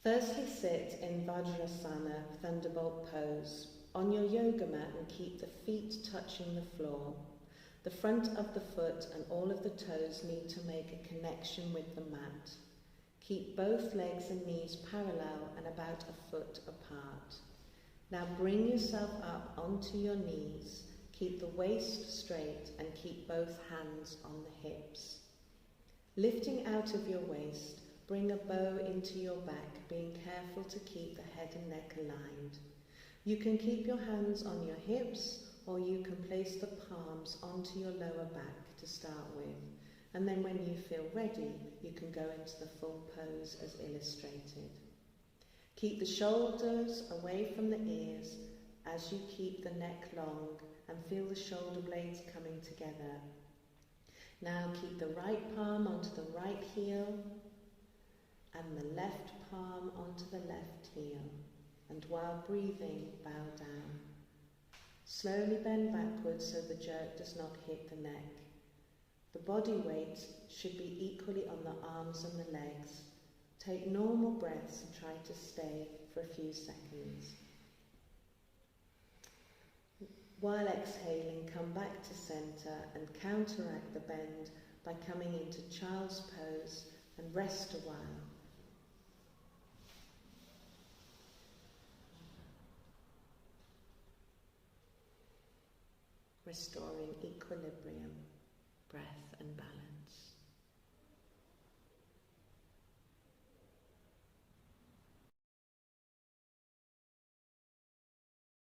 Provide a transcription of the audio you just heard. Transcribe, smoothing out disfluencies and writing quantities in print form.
Firstly, sit in Vajrasana, thunderbolt pose, on your yoga mat and keep the feet touching the floor. The front of the foot and all of the toes need to make a connection with the mat. Keep both legs and knees parallel and about a foot apart. Now bring yourself up onto your knees, keep the waist straight and keep both hands on the hips. Lifting out of your waist, bring a bow into your back, being careful to keep the head and neck aligned. You can keep your hands on your hips, or you can place the palms onto your lower back to start with. And then when you feel ready, you can go into the full pose as illustrated. Keep the shoulders away from the ears as you keep the neck long and feel the shoulder blades coming together. Now keep the right palm onto the right heel and the left palm onto the left heel. And while breathing, bow down. Slowly bend backwards so the jerk does not hit the neck. The body weight should be equally on the arms and the legs. Take normal breaths and try to stay for a few seconds. While exhaling, come back to center and counteract the bend by coming into child's pose and rest a while. Restoring equilibrium, breath and balance.